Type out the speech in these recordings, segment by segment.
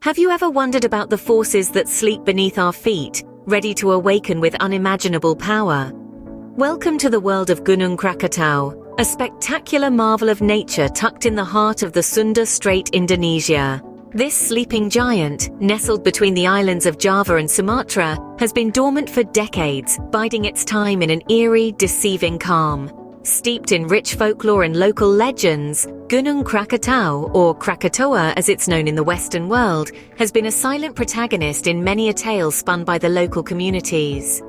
Have you ever wondered about the forces that sleep beneath our feet, ready to awaken with unimaginable power? Welcome to the world of Gunung Krakatau, a spectacular marvel of nature tucked in the heart of the Sunda Strait, Indonesia. This sleeping giant, nestled between the islands of Java and Sumatra, has been dormant for decades, biding its time in an eerie, deceiving calm. Steeped in rich folklore and local legends, Gunung Krakatau, or Krakatoa as it's known in the Western world, has been a silent protagonist in many a tale spun by the local communities.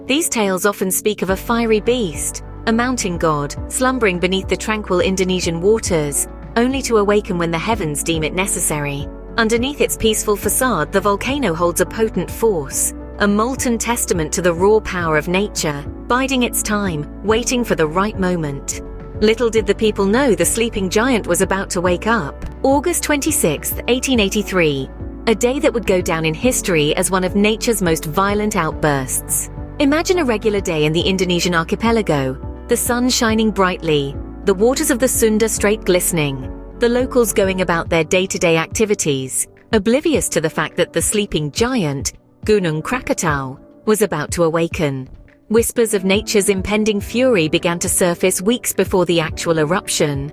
These tales often speak of a fiery beast, a mountain god, slumbering beneath the tranquil Indonesian waters, only to awaken when the heavens deem it necessary. Underneath its peaceful facade, the volcano holds a potent force, a molten testament to the raw power of nature, biding its time, waiting for the right moment. Little did the people know the sleeping giant was about to wake up. August 26, 1883, a day that would go down in history as one of nature's most violent outbursts. Imagine a regular day in the Indonesian archipelago, the sun shining brightly, the waters of the Sunda Strait glistening, the locals going about their day-to-day activities, oblivious to the fact that the sleeping giant, Gunung Krakatau, was about to awaken. Whispers of nature's impending fury began to surface weeks before the actual eruption.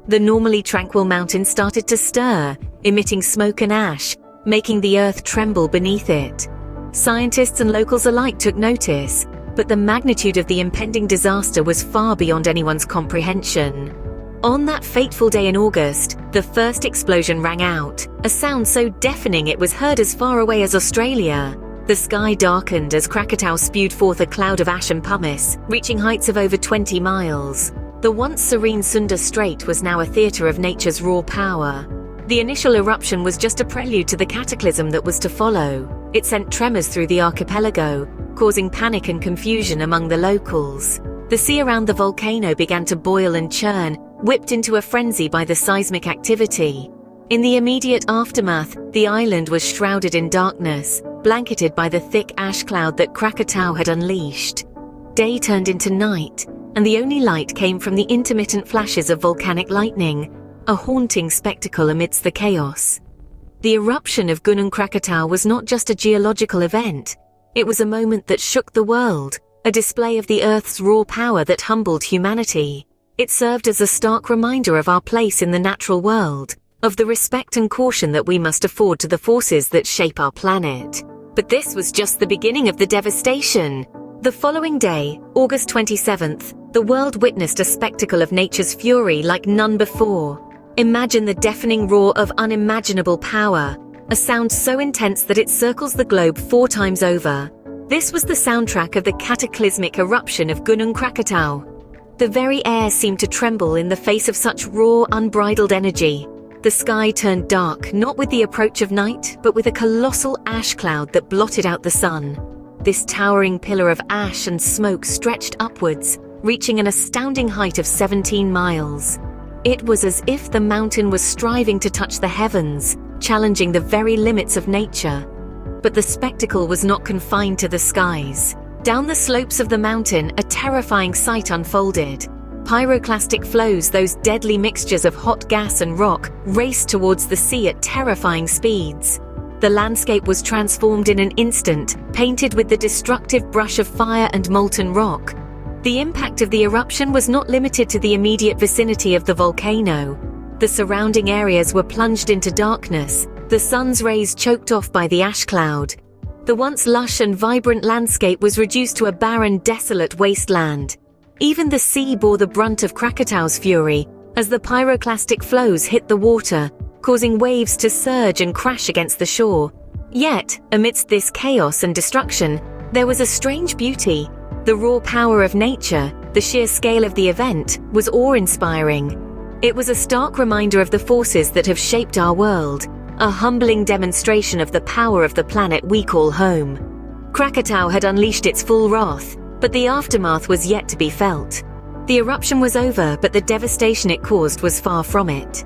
The normally tranquil mountain started to stir, emitting smoke and ash, making the earth tremble beneath it. Scientists and locals alike took notice, but the magnitude of the impending disaster was far beyond anyone's comprehension. On that fateful day in August, the first explosion rang out, a sound so deafening it was heard as far away as Australia. The sky darkened as Krakatau spewed forth a cloud of ash and pumice, reaching heights of over 20 miles. The once serene Sunda Strait was now a theatre of nature's raw power. The initial eruption was just a prelude to the cataclysm that was to follow. It sent tremors through the archipelago, causing panic and confusion among the locals. The sea around the volcano began to boil and churn, whipped into a frenzy by the seismic activity. In the immediate aftermath, the island was shrouded in darkness, blanketed by the thick ash cloud that Krakatau had unleashed. Day turned into night, and the only light came from the intermittent flashes of volcanic lightning, a haunting spectacle amidst the chaos. The eruption of Gunung Krakatau was not just a geological event. It was a moment that shook the world, a display of the Earth's raw power that humbled humanity. It served as a stark reminder of our place in the natural world, of the respect and caution that we must afford to the forces that shape our planet. But this was just the beginning of the devastation. The following day, August 27th, the world witnessed a spectacle of nature's fury like none before. Imagine the deafening roar of unimaginable power, a sound so intense that it circles the globe 4 times over. This was the soundtrack of the cataclysmic eruption of Gunung Krakatau. The very air seemed to tremble in the face of such raw, unbridled energy. The sky turned dark, not with the approach of night, but with a colossal ash cloud that blotted out the sun. This towering pillar of ash and smoke stretched upwards, reaching an astounding height of 17 miles. It was as if the mountain was striving to touch the heavens, challenging the very limits of nature. But the spectacle was not confined to the skies. Down the slopes of the mountain, a terrifying sight unfolded. Pyroclastic flows, those deadly mixtures of hot gas and rock, raced towards the sea at terrifying speeds. The landscape was transformed in an instant, painted with the destructive brush of fire and molten rock. The impact of the eruption was not limited to the immediate vicinity of the volcano. The surrounding areas were plunged into darkness, the sun's rays choked off by the ash cloud. The once lush and vibrant landscape was reduced to a barren, desolate wasteland. Even the sea bore the brunt of Krakatau's fury, as the pyroclastic flows hit the water, causing waves to surge and crash against the shore. Yet, amidst this chaos and destruction, there was a strange beauty. The raw power of nature, the sheer scale of the event, was awe-inspiring. It was a stark reminder of the forces that have shaped our world, a humbling demonstration of the power of the planet we call home. Krakatau had unleashed its full wrath, but the aftermath was yet to be felt. The eruption was over, but the devastation it caused was far from it.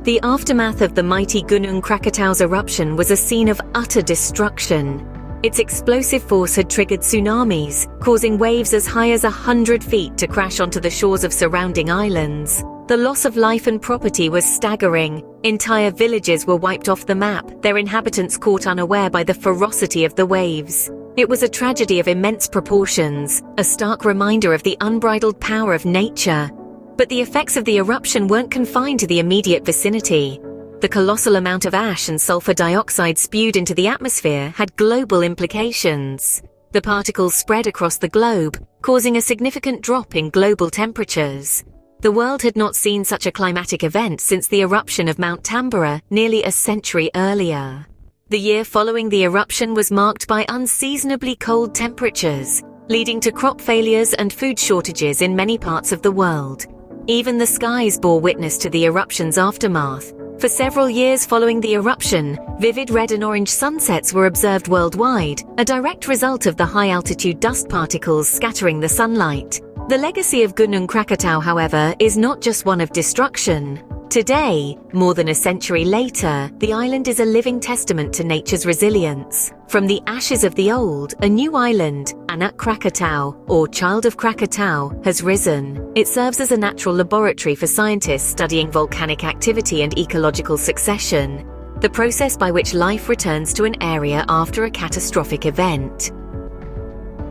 The aftermath of the mighty Gunung Krakatau's eruption was a scene of utter destruction. Its explosive force had triggered tsunamis, causing waves as high as 100 feet to crash onto the shores of surrounding islands. The loss of life and property was staggering. Entire villages were wiped off the map, their inhabitants caught unaware by the ferocity of the waves. It was a tragedy of immense proportions, a stark reminder of the unbridled power of nature. But the effects of the eruption weren't confined to the immediate vicinity. The colossal amount of ash and sulfur dioxide spewed into the atmosphere had global implications. The particles spread across the globe, causing a significant drop in global temperatures. The world had not seen such a climatic event since the eruption of Mount Tambora nearly a century earlier. The year following the eruption was marked by unseasonably cold temperatures, leading to crop failures and food shortages in many parts of the world. Even the skies bore witness to the eruption's aftermath. For several years following the eruption, vivid red and orange sunsets were observed worldwide, a direct result of the high-altitude dust particles scattering the sunlight. The legacy of Gunung Krakatau, however, is not just one of destruction. Today, more than a century later, the island is a living testament to nature's resilience. From the ashes of the old, a new island, Anak Krakatau, or Child of Krakatau, has risen. It serves as a natural laboratory for scientists studying volcanic activity and ecological succession, the process by which life returns to an area after a catastrophic event.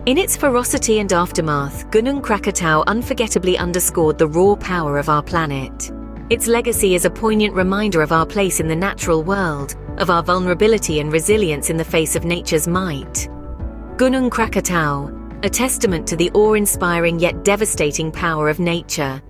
In its ferocity and aftermath, Gunung Krakatau unforgettably underscored the raw power of our planet. Its legacy is a poignant reminder of our place in the natural world, of our vulnerability and resilience in the face of nature's might. Gunung Krakatau, a testament to the awe-inspiring yet devastating power of nature,